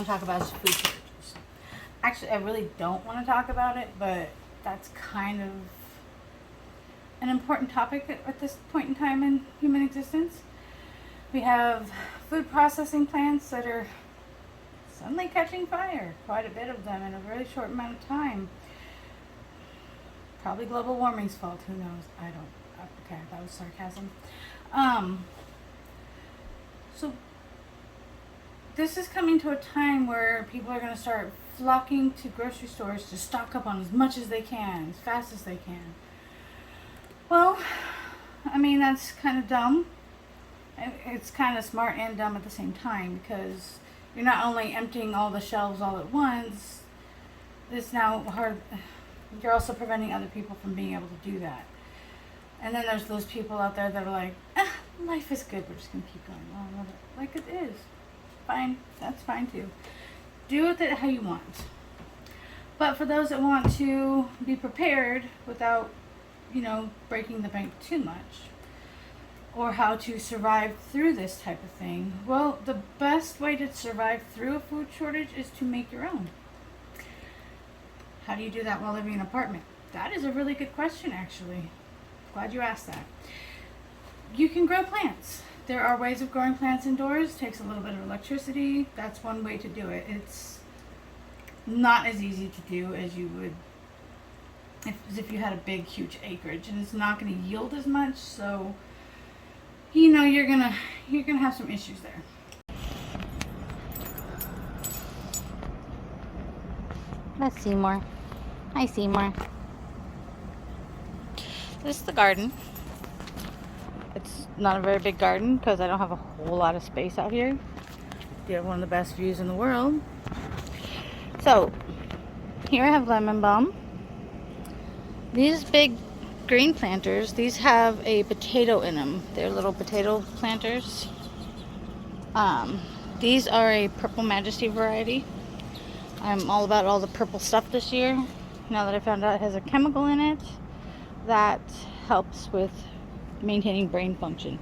want to talk about is food shortages. Actually, I really don't want to talk about it, but that's kind of an important topic at this point in time in human existence. We have food processing plants that are suddenly catching fire, quite a bit of them in a very short amount of time. Probably global warming's fault, who knows? I don't, okay, that was sarcasm. So this is coming to a time where people are going to start flocking to grocery stores to stock up on as much as they can, as fast as they can. Well, I mean, that's kind of dumb. It's kind of smart and dumb at the same time, because you're not only emptying all the shelves all at once, it's now hard. You're also preventing other people from being able to do that. And then there's those people out there that are like, life is good, we're just going to keep going on with it. Like, it is. Fine. That's fine too. Do with it how you want. But for those that want to be prepared without, breaking the bank too much, or how to survive through this type of thing, well, the best way to survive through a food shortage is to make your own. How do you do that while living in an apartment? That is a really good question, actually. Glad you asked that. You can grow plants. There are ways of growing plants indoors. It takes a little bit of electricity. That's one way to do it. It's not as easy to do as you would if you had a big, huge acreage, and it's not going to yield as much. So, you're gonna have some issues there. That's Seymour. Hi, Seymour. This is the garden. It's not a very big garden because I don't have a whole lot of space out here. You have one of the best views in the world. So, here I have lemon balm. These big green planters, these have a potato in them. They're little potato planters. These are a Purple Majesty variety. I'm all about all the purple stuff this year. Now that I found out it has a chemical in it that helps with maintaining brain function.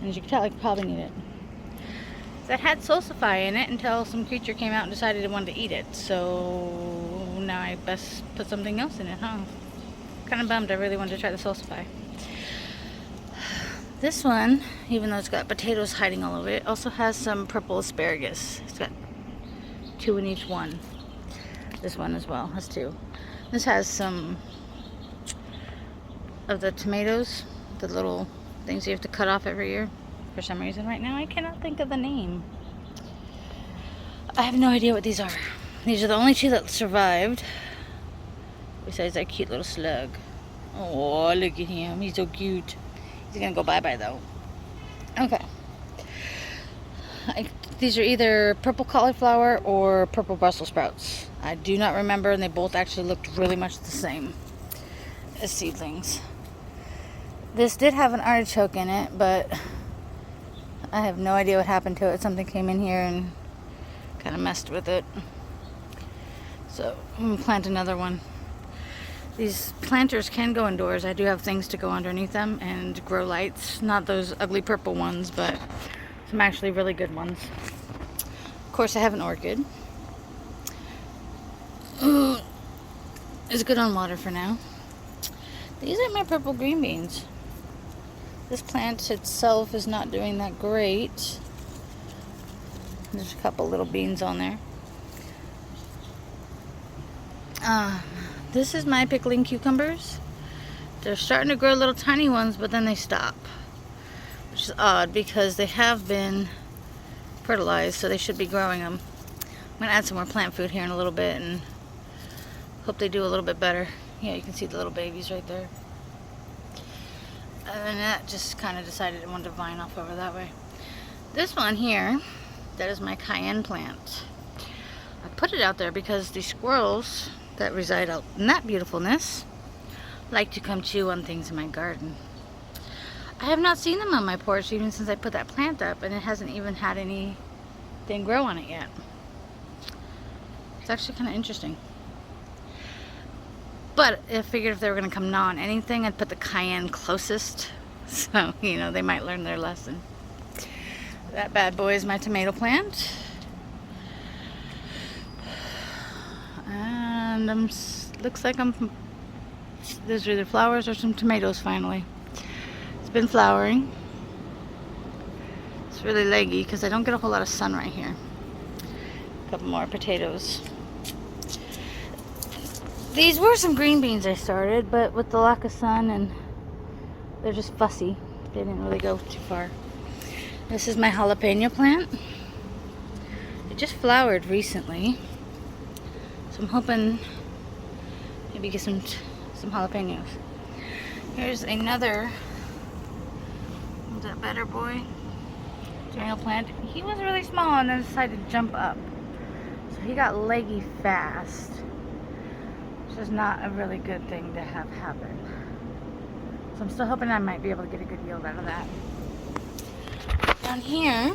And as you can tell, I probably need it. That had salsify in it until some creature came out and decided it wanted to eat it. So now I best put something else in it, huh? Kind of bummed. I really wanted to try the salsify. This one, even though it's got potatoes hiding all over it, also has some purple asparagus. It's got 2 in each one. This one as well has 2. This has some of the tomatoes, the little things you have to cut off every year. For some reason right now I cannot think of the name. I have no idea what these are. These are the only 2 that survived, besides that cute little slug. Oh, look at him. He's so cute. He's gonna go bye-bye though. Okay. These are either purple cauliflower or purple Brussels sprouts. I do not remember, and they both actually looked really much the same as seedlings. This did have an artichoke in it, but I have no idea what happened to it. Something came in here and kind of messed with it. So I'm going to plant another one. These planters can go indoors. I do have things to go underneath them and grow lights. Not those ugly purple ones, but some actually really good ones. Of course, I have an orchid. It's good on water for now. These are my purple green beans. This plant itself is not doing that great. There's a couple little beans on there. This is my pickling cucumbers. They're starting to grow little tiny ones, but then they stop. Which is odd because they have been fertilized, so they should be growing them. I'm going to add some more plant food here in a little bit and hope they do a little bit better. Yeah, you can see the little babies right there. And that just kind of decided it wanted to vine off over that way. This one here, that is my Cayenne plant. I put it out there because the squirrels that reside out in that beautifulness like to come chew on things in my garden. I have not seen them on my porch even since I put that plant up, and it hasn't even had anything grow on it yet. It's actually kind of interesting. But I figured if they were going to come gnaw on anything, I'd put the Cayenne closest. So, they might learn their lesson. That bad boy is my tomato plant. And looks like there's either flowers or some tomatoes finally. It's been flowering. It's really leggy because I don't get a whole lot of sun right here. A couple more potatoes. These were some green beans I started, but with the lack of sun and they're just fussy. They didn't really go too far. This is my jalapeno plant. It just flowered recently. So I'm hoping maybe get some jalapenos. Here's another, is that better boy? Tomato plant. He was really small and then decided to jump up. So he got leggy fast. Which is not a really good thing to have happen. So I'm still hoping I might be able to get a good yield out of that. Down here,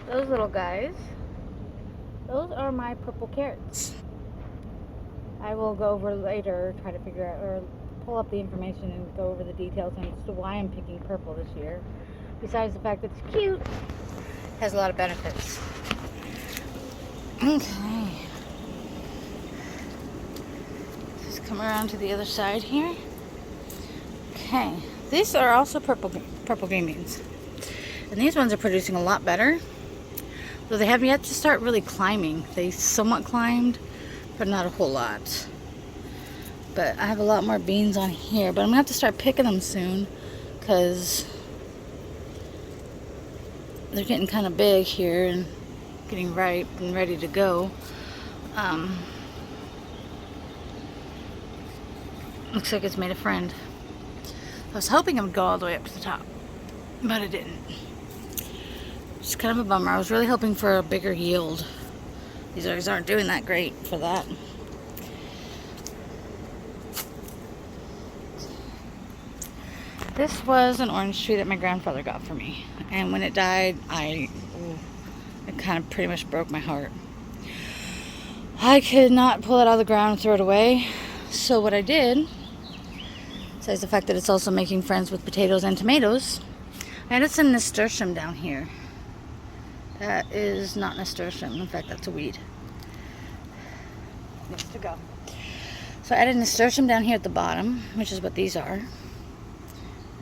those little guys, those are my purple carrots. I will go over later, try to figure out, or pull up the information and go over the details as to why I'm picking purple this year. Besides the fact that it's cute, it has a lot of benefits. Okay. Just come around to the other side here. Okay. These are also purple green beans. And these ones are producing a lot better. Though they have yet to start really climbing. They somewhat climbed, but not a whole lot. But I have a lot more beans on here. But I'm going to have to start picking them soon. Because they're getting kind of big here and getting ripe and ready to go. Looks like it's made a friend. I was hoping it would go all the way up to the top. But it didn't. It's kind of a bummer. I was really hoping for a bigger yield. These guys aren't doing that great for that. This was an orange tree that my grandfather got for me. And when it died, it kind of pretty much broke my heart. I could not pull it out of the ground and throw it away. So what I did, besides the fact that it's also making friends with potatoes and tomatoes, I added some nasturtium down here. That is not nasturtium. In fact, that's a weed. Needs to go. So I added nasturtium down here at the bottom, which is what these are.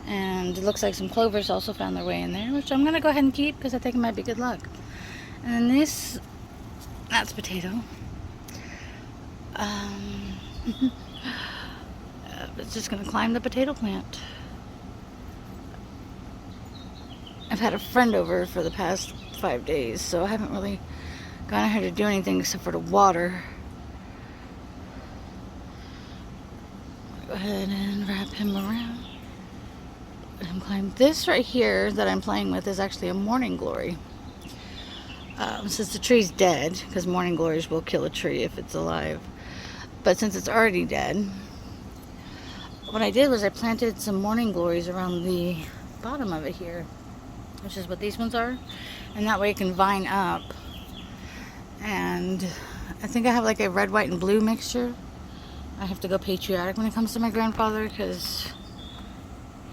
And it looks like some clovers also found their way in there, which I'm going to go ahead and keep because I think it might be good luck. And then that's potato. It's just going to climb the potato plant. I've had a friend over for the past 5 days, so I haven't really gone ahead to do anything except for to water. Go ahead and wrap him around. Let him climb. This right here that I'm playing with is actually a morning glory. Since the tree's dead, because morning glories will kill a tree if it's alive. But since it's already dead, what I did was I planted some morning glories around the bottom of it here, which is what these ones are, and that way it can vine up. And I think I have like a red, white, and blue mixture. I have to go patriotic when it comes to my grandfather because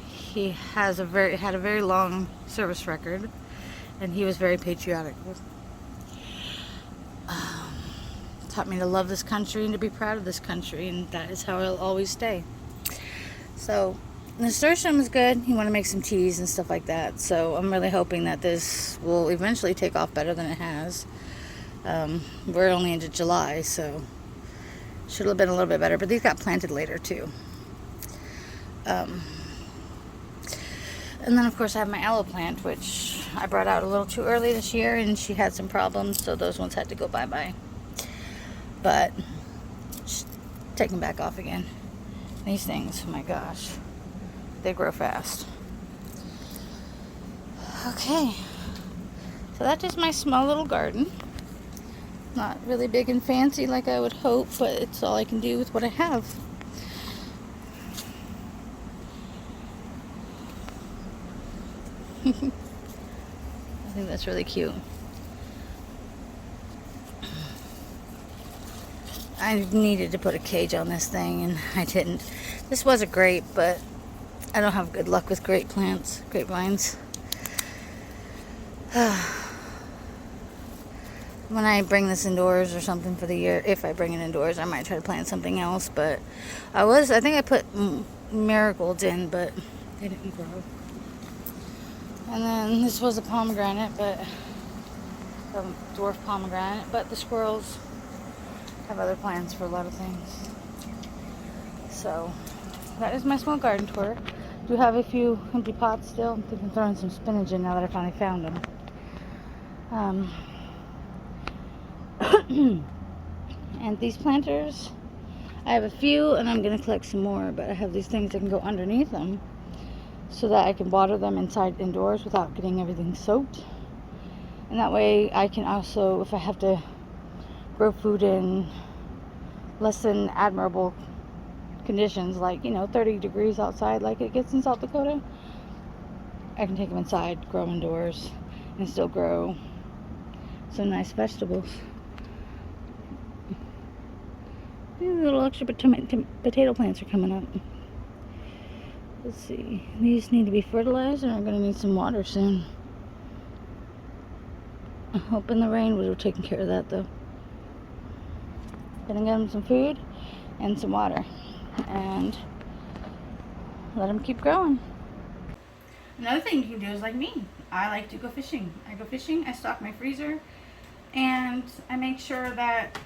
he had a very long service record, and he was very patriotic. Taught me to love this country and to be proud of this country, and that is how I'll always stay. So nasturtium is good. You want to make some teas and stuff like that. So I'm really hoping that this will eventually take off better than it has. We're only into July, so should have been a little bit better. But these got planted later too. And then of course I have my aloe plant, which I brought out a little too early this year, and she had some problems, so those ones had to go bye-bye. But taking back off again. These things, oh my gosh, they grow fast. Okay, so that is my small little garden. Not really big and fancy like I would hope, but it's all I can do with what I have. I think that's really cute. I needed to put a cage on this thing, and I didn't. This was a grape, but I don't have good luck with grapevines. when I bring this indoors or something for the year, if I bring it indoors, I might try to plant something else. But I think I put marigolds in, but they didn't grow. And then this was a pomegranate, but a dwarf pomegranate. But the squirrels have other plans for a lot of things. So that is my small garden tour. Do have a few empty pots still. I'm thinking of throwing some spinach in now that I finally found them. And these planters, I have a few and I'm going to collect some more, but I have these things that can go underneath them so that I can water them indoors without getting everything soaked. And that way I can also, if I have to grow food in less than admirable conditions, like 30 degrees outside like it gets in South Dakota, I can take them inside, grow indoors, and still grow some nice vegetables. These little extra potato plants are coming up. Let's see, these need to be fertilized and I'm going to need some water soon. I'm hoping the rain would have taken care of that though. Gonna get them some food and some water and let them keep growing. Another thing you can do is like me. I like to go fishing. I stock my freezer, and I make sure that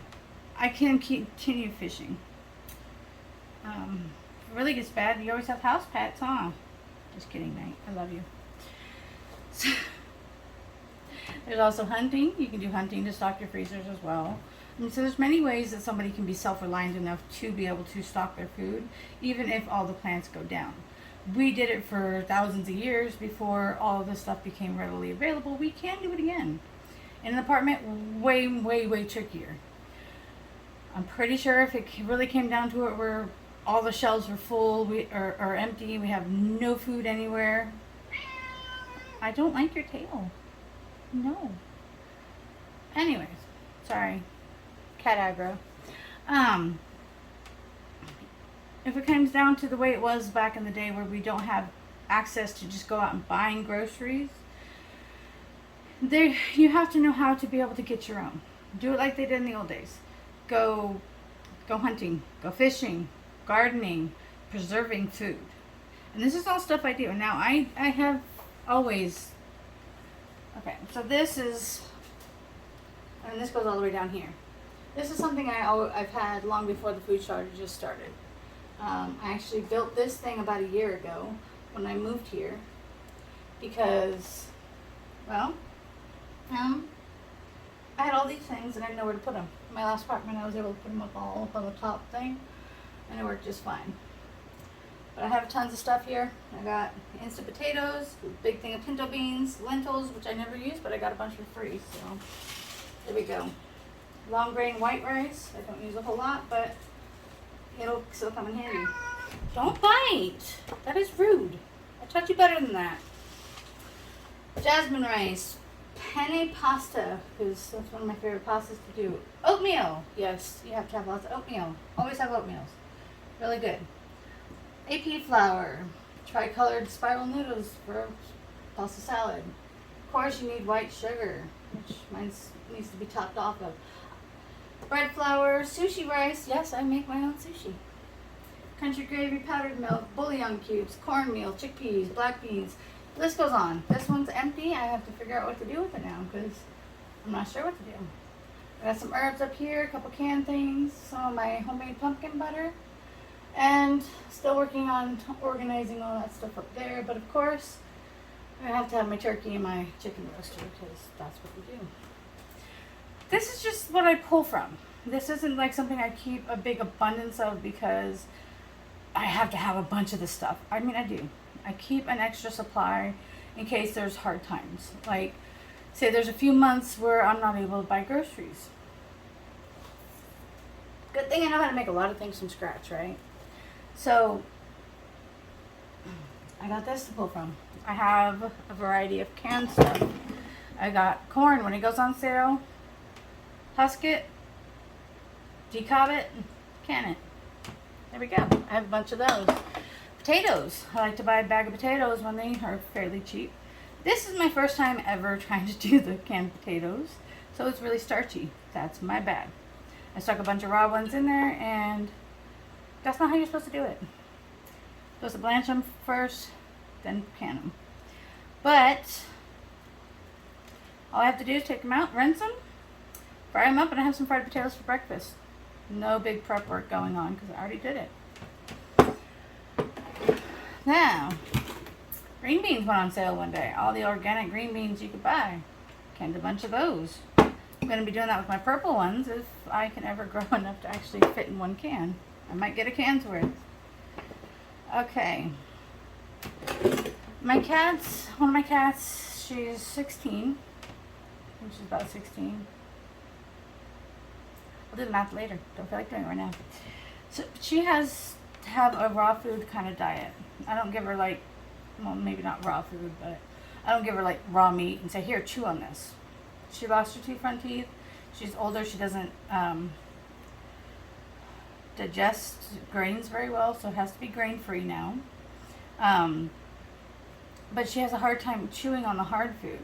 I can continue fishing. If it really gets bad, you always have house pets, huh? Just kidding, mate. I love you. So, there's also hunting. You can do hunting to stock your freezers as well. So there's many ways that somebody can be self-reliant enough to be able to stock their food, even if all the plants go down. We did it for thousands of years before all of this stuff became readily available. We can do it again. In an apartment, way, way, way trickier. I'm pretty sure if it really came down to it where all the shelves are full or empty, we have no food anywhere. I don't like your tail. No. Anyways, sorry. Cat aggro. If it comes down to the way it was back in the day where we don't have access to just go out and buying groceries, you have to know how to be able to get your own. Do it like they did in the old days. Go hunting, go fishing, gardening, preserving food. And this is all stuff I do. Now I have always, okay, so this is, and this goes all the way down here. This is something I've had long before the food shortages started. I actually built this thing about a year ago when I moved here because, well, I had all these things and I didn't know where to put them. In my last apartment, I was able to put them all up on the top thing, and it worked just fine. But I have tons of stuff here. I got instant potatoes, a big thing of pinto beans, lentils, which I never use, but I got a bunch for free, so there we go. Long grain white rice. I don't use a whole lot, but it'll still come in handy. Don't bite. That is rude. I taught you better than that. Jasmine rice. Penne pasta, because that's one of my favorite pastas to do. Oatmeal. Yes, you have to have lots of oatmeal. Always have oatmeals. Really good. AP flour. Tricolored spiral noodles for pasta salad. Of course, you need white sugar, which mine needs to be topped off of. Bread flour, sushi rice. Yes, I make my own sushi. Country gravy, powdered milk, bouillon cubes, cornmeal, chickpeas, black beans. The list goes on. This one's empty. I have to figure out what to do with it now because I'm not sure what to do. I got some herbs up here, a couple canned things, some of my homemade pumpkin butter, and still working on organizing all that stuff up there. But of course, I have to have my turkey and my chicken roaster because that's what we do. This is just what I pull from. This isn't like something I keep a big abundance of because I have to have a bunch of this stuff. I mean, I do. I keep an extra supply in case there's hard times. Like, say there's a few months where I'm not able to buy groceries. Good thing I know how to make a lot of things from scratch, right? So, I got this to pull from. I have a variety of canned stuff. I got corn when it goes on sale. Husk it, decob it, can it. There we go. I have a bunch of those. Potatoes. I like to buy a bag of potatoes when they are fairly cheap. This is my first time ever trying to do the canned potatoes. So it's really starchy. That's my bad. I stuck a bunch of raw ones in there, and that's not how you're supposed to do it. You're supposed to blanch them first, then pan them. But all I have to do is take them out, rinse them, fry them up, and I have some fried potatoes for breakfast. No big prep work going on because I already did it. Now, green beans went on sale one day. All the organic green beans you could buy. Canned a bunch of those. I'm going to be doing that with my purple ones if I can ever grow enough to actually fit in one can. I might get a can's worth. Okay. My cats, one of my cats, she's 16. I think she's about 16. I'll do the math later. Don't feel like doing it right now. So she has to have a raw food kind of diet. I don't give her like, well, maybe not raw food, but I don't give her like raw meat and say, here, chew on this. She lost her 2 front teeth. She's older. She doesn't digest grains very well, so it has to be grain free now. But she has a hard time chewing on the hard food.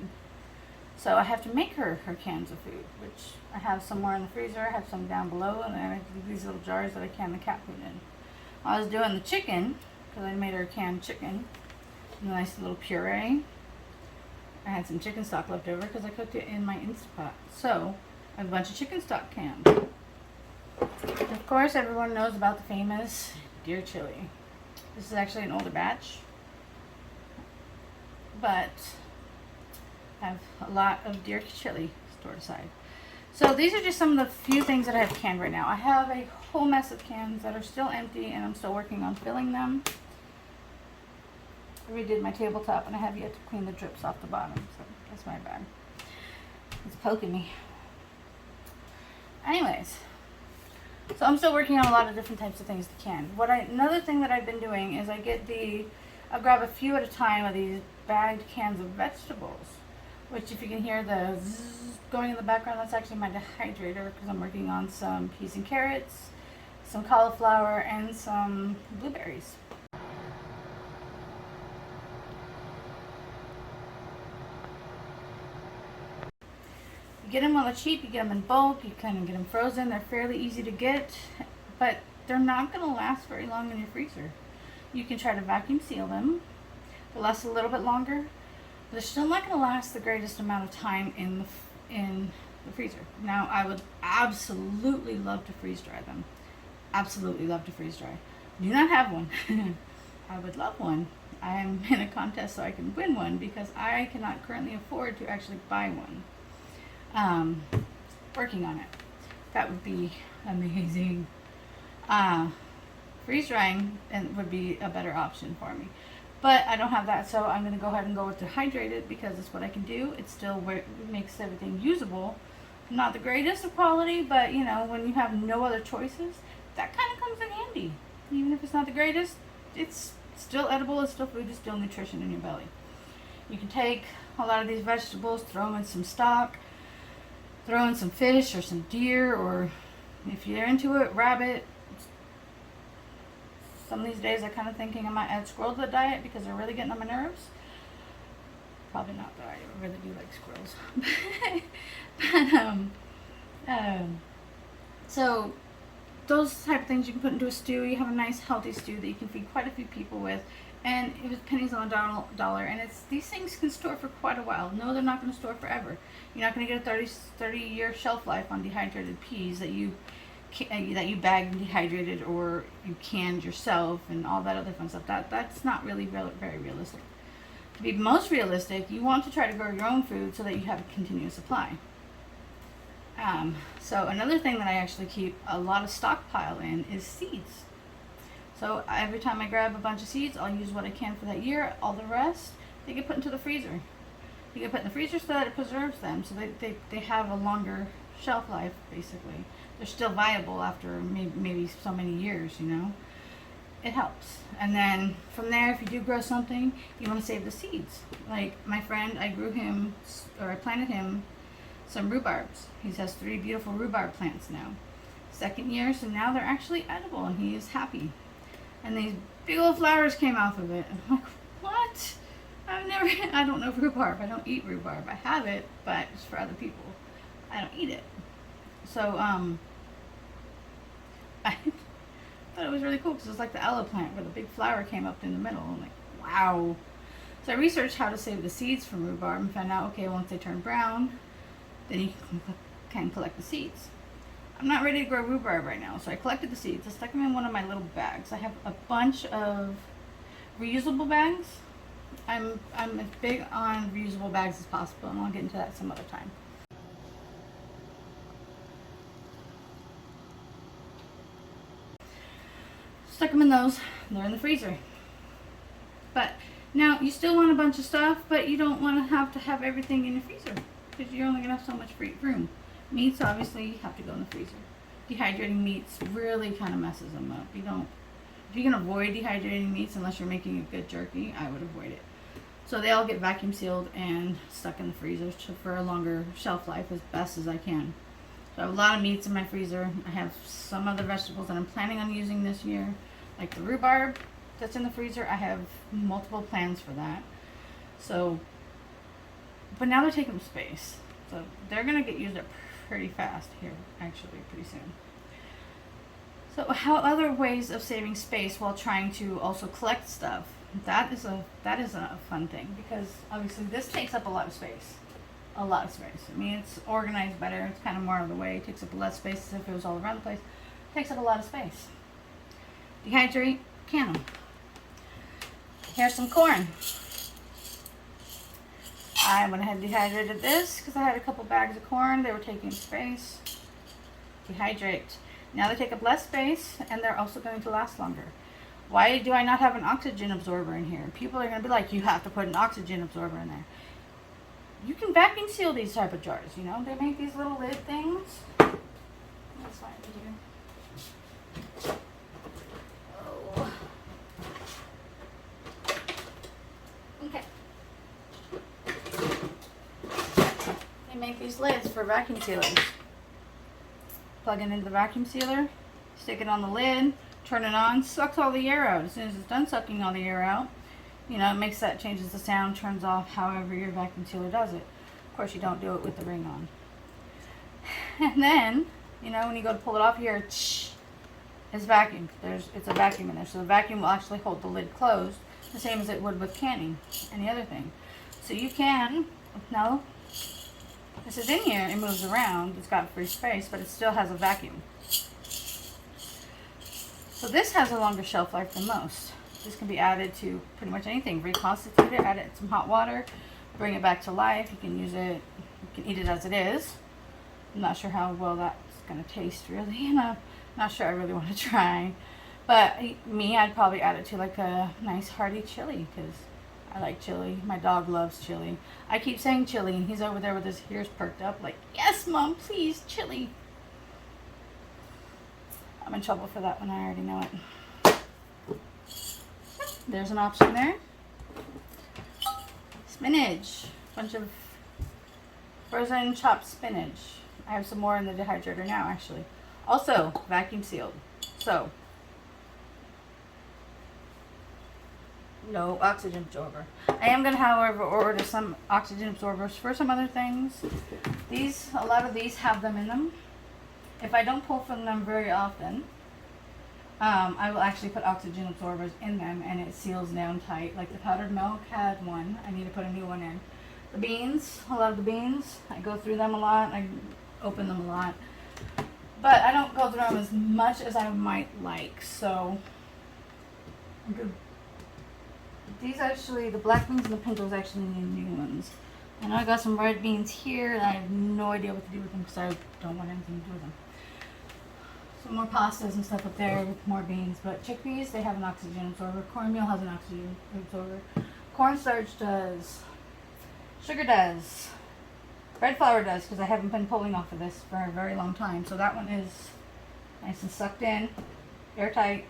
So I have to make her cans of food, which I have somewhere in the freezer. I have some down below, and then I have these little jars that I can the cat food in. I was doing the chicken, because I made her canned chicken. A nice little puree. I had some chicken stock left over because I cooked it in my Instapot. So I have a bunch of chicken stock canned. Of course, everyone knows about the famous deer chili. This is actually an older batch, but I have a lot of deer chili stored aside. So these are just some of the few things that I have canned right now. I have a whole mess of cans that are still empty, and I'm still working on filling them. I redid my tabletop, and I have yet to clean the drips off the bottom, so that's my bad. It's poking me. Anyways, so I'm still working on a lot of different types of things to can. Another thing that I've been doing is I'll grab a few at a time of these bagged cans of vegetables, which if you can hear the zzz going in the background, that's actually my dehydrator because I'm working on some peas and carrots, some cauliflower, and some blueberries. You get them while they're cheap, you get them in bulk, you kind of get them frozen. They're fairly easy to get, but they're not going to last very long in your freezer. You can try to vacuum seal them. They'll last a little bit longer, but they're still not going to last the greatest amount of time in the freezer. Now, I would absolutely love to freeze dry them. Absolutely love to freeze dry. Do not have one. I would love one. I am in a contest so I can win one because I cannot currently afford to actually buy one. Working on it. That would be amazing. Freeze drying would be a better option for me. But I don't have that, so I'm going to go ahead and go with dehydrated because it's what I can do. It still makes everything usable. Not the greatest of quality, but you know, when you have no other choices, that kind of comes in handy. Even if it's not the greatest, it's still edible, it's still food, it's still nutrition in your belly. You can take a lot of these vegetables, throw them in some stock, throw in some fish or some deer, or if you're into it, rabbit. Some of these days I'm kind of thinking I might add squirrel to the diet because they're really getting on my nerves. Probably not, though. I really do like squirrels. So those type of things you can put into a stew. You have a nice healthy stew that you can feed quite a few people with, and it was pennies on the dollar. And these things can store for quite a while. No, they're not going to store forever. You're not going to get a 30-year shelf life on dehydrated peas that you bagged and dehydrated or you canned yourself and all that other fun stuff. That's not really very realistic. To be most realistic, you want to try to grow your own food so that you have a continuous supply. So another thing that I actually keep a lot of stockpile in is seeds. So every time I grab a bunch of seeds, I'll use what I can for that year. All the rest, they get put into the freezer. You get put in the freezer so that it preserves them, so they have a longer shelf life, basically. They're still viable after maybe so many years, you know. It helps. And then from there, if you do grow something, you want to save the seeds. Like my friend, I planted him some rhubarbs. He has 3 beautiful rhubarb plants now. Second year, so now they're actually edible, and he is happy. And these big old flowers came off of it. I'm like, what? I don't know rhubarb. I don't eat rhubarb. I have it, but it's for other people. I don't eat it. So I thought it was really cool because it's like the aloe plant where the big flower came up in the middle. I'm like, wow. So I researched how to save the seeds from rhubarb and found out, okay, once they turn brown, then you can collect the seeds. I'm not ready to grow rhubarb right now, so I collected the seeds. I stuck them in one of my little bags. I have a bunch of reusable bags. I'm as big on reusable bags as possible, and I'll get into that some other time. Stuck them in those. They're in the freezer. But now you still want a bunch of stuff, but you don't want to have everything in your freezer because you're only gonna have so much room. Meats obviously have to go in the freezer. Dehydrating meats really kind of messes them up. If you can avoid dehydrating meats unless you're making a good jerky, I would avoid it. So they all get vacuum sealed and stuck in the freezer for a longer shelf life as best as I can. So I have a lot of meats in my freezer. I have some other vegetables that I'm planning on using this year, like the rhubarb that's in the freezer. I have multiple plans for that. So, but now they're taking up space. So they're going to get used up pretty fast here, actually, pretty soon. So how other ways of saving space while trying to also collect stuff? That is a fun thing because obviously this takes up a lot of space. A lot of space. I mean, it's organized better. It's kind of more out of the way. It takes up less space as if it was all around the place. It takes up a lot of space. Dehydrate, can them. Here's some corn. I went ahead and dehydrated this because I had a couple bags of corn. They were taking space. Dehydrate. Now they take up less space and they're also going to last longer. Why do I not have an oxygen absorber in here? People are going to be like, you have to put an oxygen absorber in there. You can vacuum seal these type of jars, you know. They make these little lid things. That's fine here. Oh. Okay. They make these lids for vacuum sealers. Plug it into the vacuum sealer, stick it on the lid, turn it on, sucks all the air out. As soon as it's done sucking all the air out, you know, it makes that, changes the sound, turns off however your vacuum sealer does it. Of course, you don't do it with the ring on. And then, you know, when you go to pull it off here, it's vacuum. It's a vacuum in there. So the vacuum will actually hold the lid closed, the same as it would with canning, any other thing. So you can, no, this is in here, it moves around, it's got free space, but it still has a vacuum. So this has a longer shelf life than most. This can be added to pretty much anything. Reconstitute it, add it in some hot water, bring it back to life. You can use it, you can eat it as it is. I'm not sure how well that's going to taste really, and I'm not sure I really want to try. But me, I'd probably add it to like a nice hearty chili because I like chili. My dog loves chili. I keep saying chili and he's over there with his ears perked up like, yes, Mom, please, chili. I'm in trouble for that one. I already know it. There's an option there. Spinach. Bunch of frozen chopped spinach. I have some more in the dehydrator now, actually. Also, vacuum sealed. So, no oxygen absorber. I am going to, however, order some oxygen absorbers for some other things. A lot of these have them in them. If I don't pull from them very often, I will actually put oxygen absorbers in them and it seals down tight. Like the powdered milk had one. I need to put a new one in. The beans, I love the beans. I go through them a lot. I open them a lot. But I don't go through them as much as I might like. So, these actually, the black beans and the pintos actually need new ones. And I got some red beans here and I have no idea what to do with them because I don't want anything to do with them. Some more pastas and stuff up there with more beans. But chickpeas, they have an oxygen absorber. Cornmeal has an oxygen absorber. Cornstarch does. Sugar does. Bread flour does because I haven't been pulling off of this for a very long time. So that one is nice and sucked in. Airtight.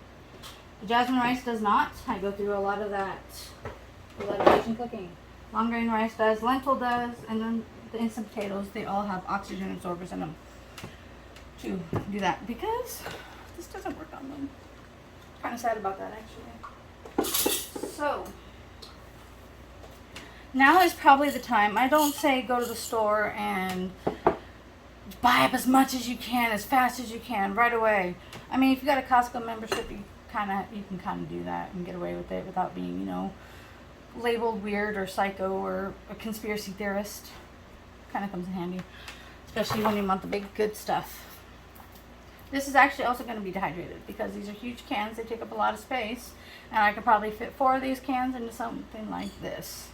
The jasmine rice does not. I go through a lot of that. A lot of Asian cooking. Long grain rice does. Lentil does. And then the instant potatoes, they all have oxygen absorbers in them to do that because this doesn't work on them. Kind of sad about that actually. So now is probably the time. I don't say go to the store and buy up as much as you can, as fast as you can, right away. I mean, if you got a Costco membership, you can kind of do that and get away with it without being, you know, labeled weird or psycho or a conspiracy theorist. Kind of comes in handy, especially when you want the big good stuff. This is actually also going to be dehydrated because these are huge cans. They take up a lot of space, and I could probably fit 4 of these cans into something like this.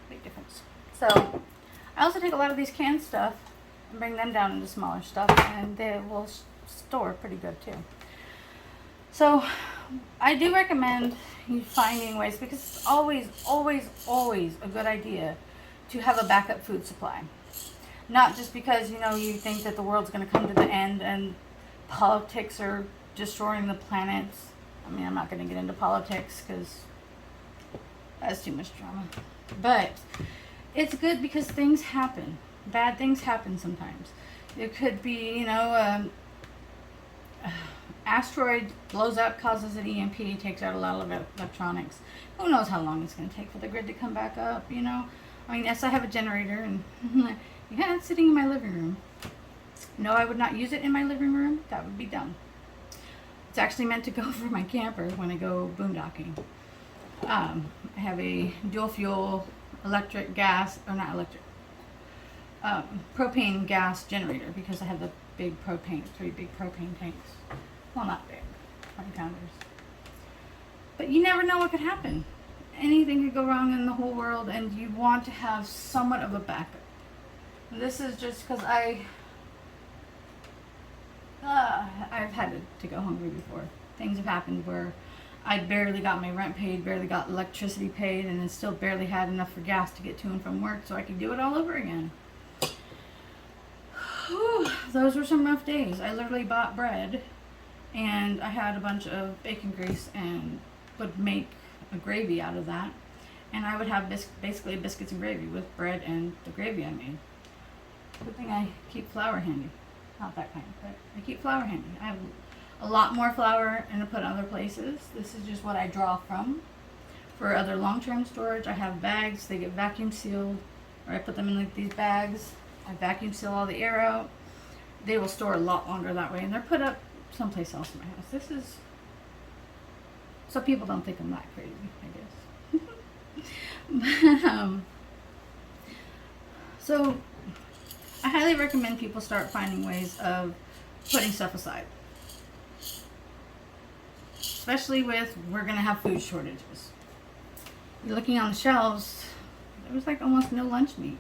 Big difference. So I also take a lot of these canned stuff and bring them down into smaller stuff, and they will store pretty good too. So I do recommend you finding ways, because it's always a good idea to have a backup food supply. Not just because, you know, you think that the world's going to come to the end and politics are destroying the planet. I mean, I'm not going to get into politics because that's too much drama. But it's good because things happen. Bad things happen sometimes. It could be, you know, asteroid blows up, causes an EMP, takes out a lot of electronics. Who knows how long it's going to take for the grid to come back up, you know? I mean, yes, I have a generator, and yeah, it's sitting in my living room. No, I would not use it in my living room. That would be dumb. It's actually meant to go for my camper when I go boondocking. I have a dual fuel electric gas, or not electric, propane gas generator, because I have the big propane, 3 big propane tanks. Well, not big, 20 pounders. But you never know what could happen. Anything could go wrong in the whole world, and you want to have somewhat of a backup. This is just because I've had to go hungry before. Things have happened where I barely got my rent paid, barely got electricity paid, and then still barely had enough for gas to get to and from work, so I could do it all over again. Whew, those were some rough days. I literally bought bread, and I had a bunch of bacon grease and would make a gravy out of that, and I would have basically biscuits and gravy with bread and the gravy I made. Good thing I keep flour handy. Not that kind, but I keep flour handy. I have a lot more flour and I put other places. This is just what I draw from. For other long-term storage, I have bags. They get vacuum sealed, or I put them in like these bags. I vacuum seal all the air out. They will store a lot longer that way, and they're put up someplace else in my house. This is so people don't think I'm that crazy, I guess. So I highly recommend people start finding ways of putting stuff aside. Especially with, we're going to have food shortages. You're looking on the shelves, there was like almost no lunch meat.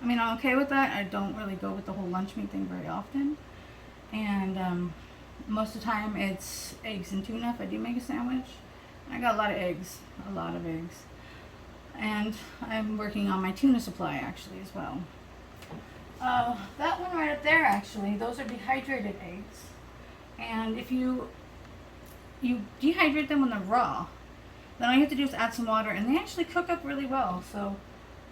I mean, I'm okay with that. I don't really go with the whole lunch meat thing very often. And most of the time it's eggs and tuna if I do make a sandwich. I got a lot of eggs. And I'm working on my tuna supply actually as well. That one right up there, actually, those are dehydrated eggs. And if you dehydrate them when they're raw, then all you have to do is add some water, and they actually cook up really well. So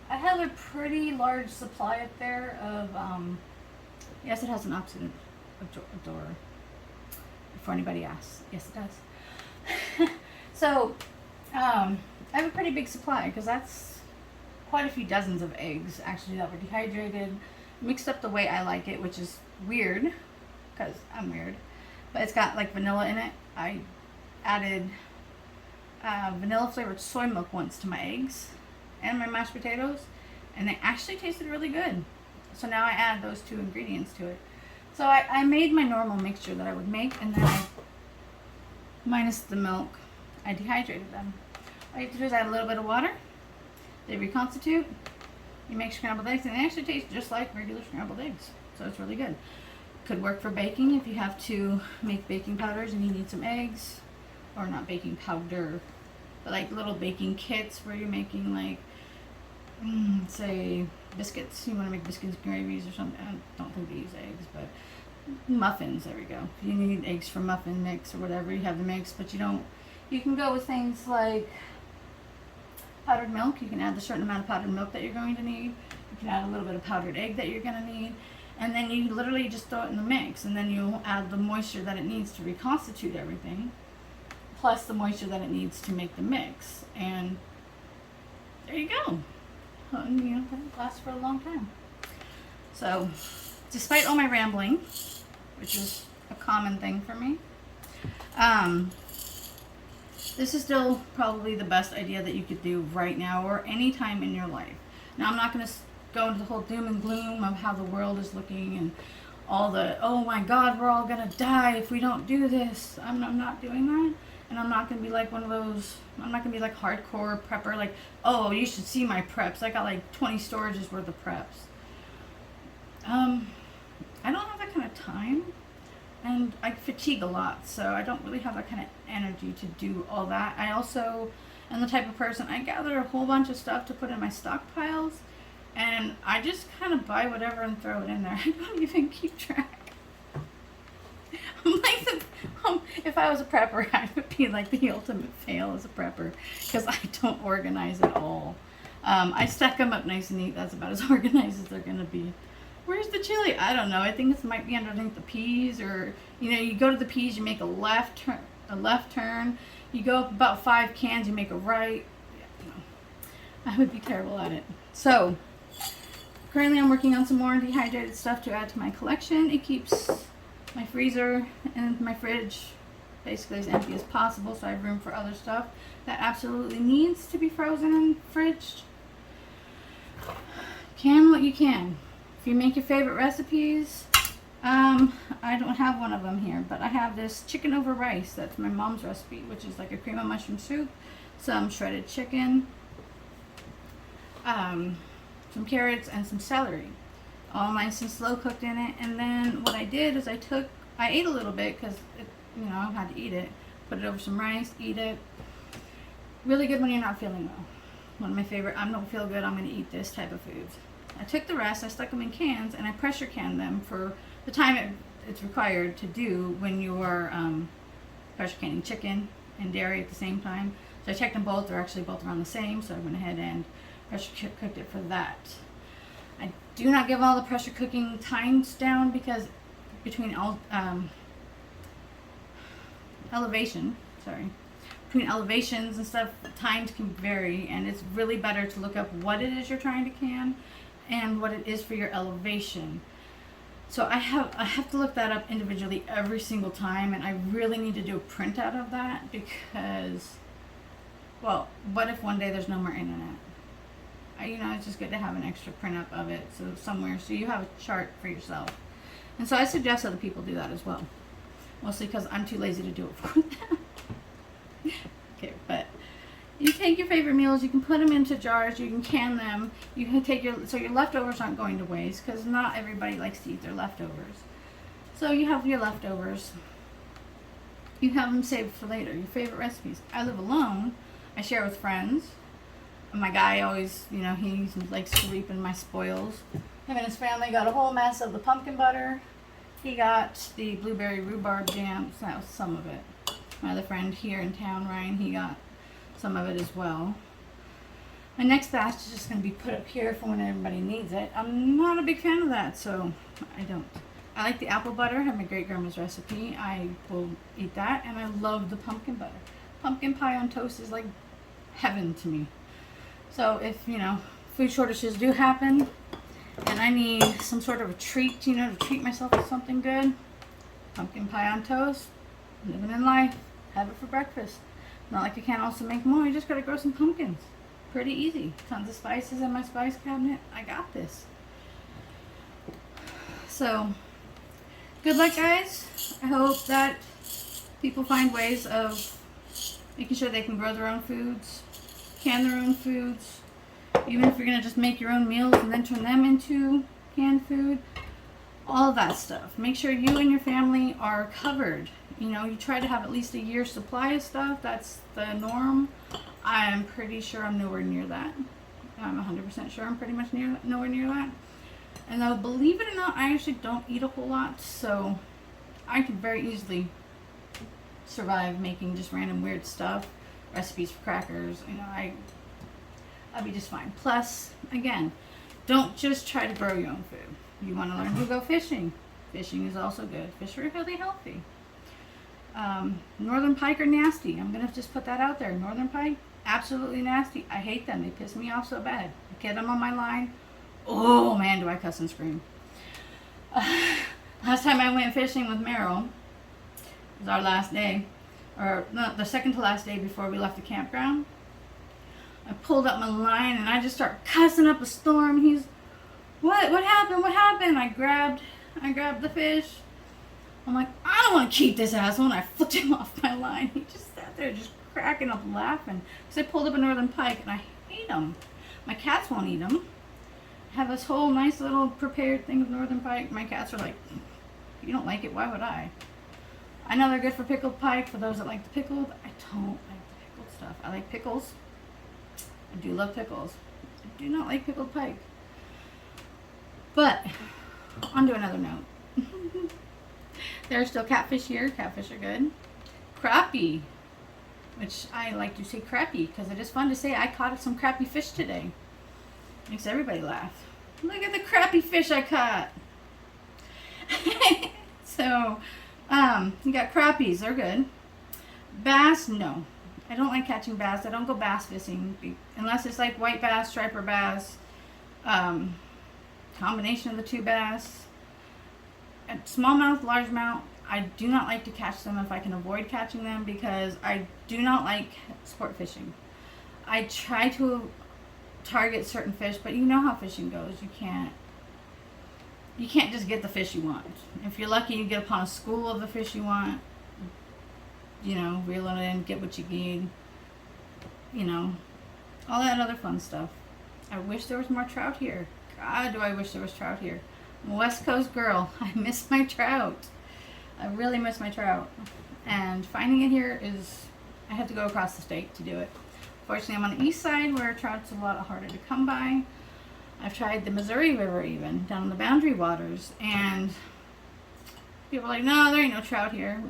I have a pretty large supply up there of, yes, it has an oxidant door. Before anybody asks, yes, it does. So I have a pretty big supply, because that's quite a few dozens of eggs actually that were dehydrated, mixed up the way I like it, which is weird because I'm weird, but it's got like vanilla in it. I added vanilla flavored soy milk once to my eggs and my mashed potatoes, and they actually tasted really good. So now I add those 2 ingredients to it. So I made my normal mixture that I would make, and then minus the milk, I dehydrated them. All you have to do is add a little bit of water. They reconstitute. You make scrambled eggs, and they actually taste just like regular scrambled eggs. So it's really good. Could work for baking if you have to make baking powders and you need some eggs. Or not baking powder, but like little baking kits where you're making like, say, biscuits. You want to make biscuits, gravies or something. I don't think they use eggs, but muffins, there we go. If you need eggs for muffin mix or whatever, you have the mix, but you don't. You can go with things like powdered milk. You can add the certain amount of powdered milk that you're going to need. You can add a little bit of powdered egg that you're going to need. And then you literally just throw it in the mix, and then you'll add the moisture that it needs to reconstitute everything, plus the moisture that it needs to make the mix. And there you go. And, you know, that lasts for a long time. So despite all my rambling, which is a common thing for me, this is still probably the best idea that you could do right now or any time in your life. Now, I'm not going to go into the whole doom and gloom of how the world is looking and all the, oh my God, we're all going to die if we don't do this. I'm not doing that. And I'm not going to be like one of those, I'm not going to be like hardcore prepper, like, oh, you should see my preps. I got like 20 storages worth of preps. I don't have that kind of time. And I fatigue a lot, so I don't really have that kind of energy to do all that. I also am the type of person, I gather a whole bunch of stuff to put in my stockpiles, and I just kind of buy whatever and throw it in there. I don't even keep track. I'm like if I was a prepper, I would be like the ultimate fail as a prepper, because I don't organize at all. I stack them up nice and neat. That's about as organized as they're going to be. Where's the chili? I don't know. I think this might be underneath the peas, or you go to the peas, you make a left turn. You go up about 5 cans, you make a right. I would be terrible at it. So currently, I'm working on some more dehydrated stuff to add to my collection. It keeps my freezer and my fridge basically as empty as possible, so I have room for other stuff that absolutely needs to be frozen and fridged. Can what you can. If you make your favorite recipes, I don't have one of them here, but I have this chicken over rice. That's my mom's recipe, which is like a cream of mushroom soup, some shredded chicken, some carrots, and some celery. All nice and slow cooked in it. And then what I did is I ate a little bit because, I had to eat it. Put it over some rice, eat it. Really good when you're not feeling well. One of my favorite, I don't feel good, I'm going to eat this type of foods. I took the rest, I stuck them in cans, and I pressure canned them for the time it's required to do when you're pressure canning chicken and dairy at the same time. So I checked them both, they're actually both around the same, so I went ahead and pressure cooked it for that. I do not give all the pressure cooking times down because between elevations and stuff, times can vary, and it's really better to look up what it is you're trying to can and what it is for your elevation. So I have to look that up individually every single time, and I really need to do a printout of that because, well, what if one day there's no more internet? It's just good to have an extra printout of it so you have a chart for yourself. And so I suggest other people do that as well, mostly because I'm too lazy to do it for them. Okay, but you take your favorite meals, you can put them into jars, you can can them, you can take your leftovers aren't going to waste because not everybody likes to eat their leftovers. So you have your leftovers, you have them saved for later, your favorite recipes. I live alone, I share with friends. My guy always, he likes to reap in my spoils. Him and his family got a whole mess of the pumpkin butter. He got the blueberry rhubarb jam, so that was some of it. My other friend here in town, Ryan, he got some of it as well. My next batch is just going to be put up here for when everybody needs it. I'm not a big fan of that, so I don't. I like the apple butter. I have my great grandma's recipe. I will eat that, and I love the pumpkin butter. Pumpkin pie on toast is like heaven to me. So if, food shortages do happen, and I need some sort of a treat, to treat myself with something good, pumpkin pie on toast, living in life, have it for breakfast. Not like you can't also make more, you just gotta grow some pumpkins. Pretty easy. Tons of spices in my spice cabinet. I got this. So, good luck, guys. I hope that people find ways of making sure they can grow their own foods, can their own foods, even if you're going to just make your own meals and then turn them into canned food, all of that stuff. Make sure you and your family are covered. You try to have at least a year's supply of stuff. That's the norm. I'm pretty sure I'm nowhere near that. I'm 100% sure I'm pretty much nowhere near that. And though, believe it or not, I actually don't eat a whole lot, so I could very easily survive making just random weird stuff, recipes for crackers. I'd be just fine. Plus, again, don't just try to grow your own food. You want to learn to go fishing. Fishing is also good. Fish are really healthy. Northern pike are nasty. I'm going to just put that out there. Northern pike, absolutely nasty. I hate them. They piss me off so bad. I get them on my line. Oh man, do I cuss and scream. Last time I went fishing with Meryl, it was our last day, or no, the second to last day before we left the campground. I pulled up my line and I just started cussing up a storm. He's, what happened? What happened? I grabbed the fish. I'm like, I don't want to keep this asshole, and I flipped him off my line. He just sat there just cracking up laughing. Because I pulled up a northern pike and I hate them. My cats won't eat them. I have this whole nice little prepared thing of northern pike. My cats are like, if you don't like it, why would I? I know they're good for pickled pike for those that like the pickled. I don't like the pickled stuff. I like pickles. I do love pickles. I do not like pickled pike. But, on to another note. There are still catfish here. Catfish are good. Crappie, which I like to say crappie because it is fun to say I caught some crappie fish today. Makes everybody laugh. Look at the crappie fish I caught. So, you got crappies. They're good. Bass, no. I don't like catching bass. I don't go bass fishing unless it's like white bass, striper bass, combination of the two bass. At smallmouth, largemouth, I do not like to catch them if I can avoid catching them because I do not like sport fishing. I try to target certain fish, but you know how fishing goes. You can't just get the fish you want. If you're lucky, you get upon a school of the fish you want. You know, reel it in, get what you need. You know, all that other fun stuff. I wish there was more trout here. God, do I wish there was trout here. I'm a West Coast girl. I miss my trout. I really miss my trout. And finding it here is, I have to go across the state to do it. Fortunately, I'm on the east side where trout's a lot harder to come by. I've tried the Missouri River even, down in the Boundary Waters. And people are like, no, there ain't no trout here.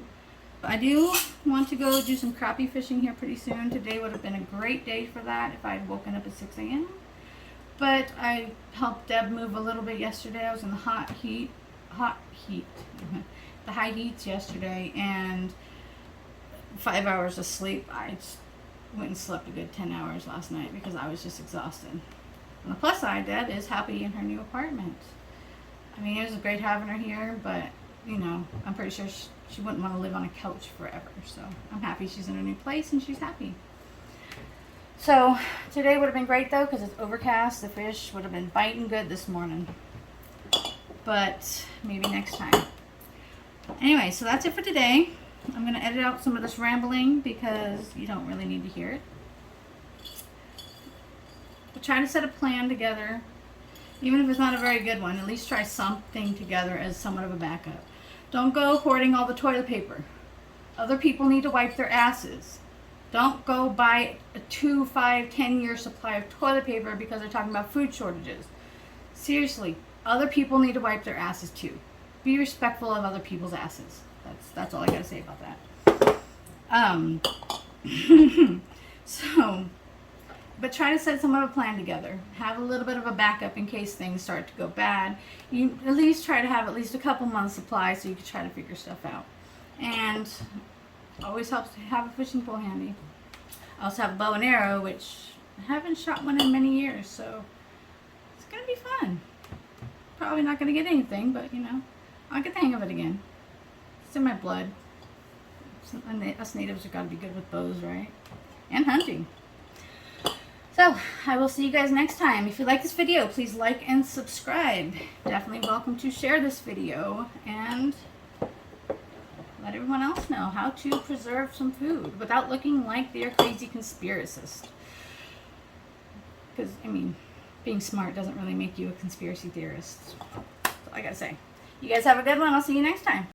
But I do want to go do some crappie fishing here pretty soon. Today would have been a great day for that if I had woken up at 6 a.m. But I helped Deb move a little bit yesterday. I was in the hot heat, the high heats yesterday, and 5 hours of sleep. I just went and slept a good 10 hours last night because I was just exhausted. On the plus side, Deb is happy in her new apartment. I mean, it was great having her here, but, you know, I'm pretty sure she wouldn't want to live on a couch forever. So I'm happy she's in a new place and she's happy. So today would have been great though because it's overcast. The fish would have been biting good this morning. But maybe next time. Anyway, so that's it for today. I'm going to edit out some of this rambling because you don't really need to hear it. But try to set a plan together. Even if it's not a very good one, at least try something together as somewhat of a backup. Don't go hoarding all the toilet paper. Other people need to wipe their asses. Don't go buy a 2, 5, 10-year supply of toilet paper because they're talking about food shortages. Seriously, other people need to wipe their asses too. Be respectful of other people's asses. That's all I gotta say about that. So, but try to set some of a plan together. Have a little bit of a backup in case things start to go bad. You at least try to have at least a couple months supply so you can try to figure stuff out. And always helps to have a fishing pole handy. I also have a bow and arrow, which I haven't shot one in many years, so it's gonna be fun. Probably not gonna get anything, but you know, I'll get the hang of it again. It's in my blood. Us natives have got to be good with bows, right? And hunting. So, I will see you guys next time. If you like this video, please like and subscribe. Definitely welcome to share this video and let everyone else know how to preserve some food without looking like they're crazy conspiracists. Because, I mean, being smart doesn't really make you a conspiracy theorist. That's all I gotta say. You guys have a good one. I'll see you next time.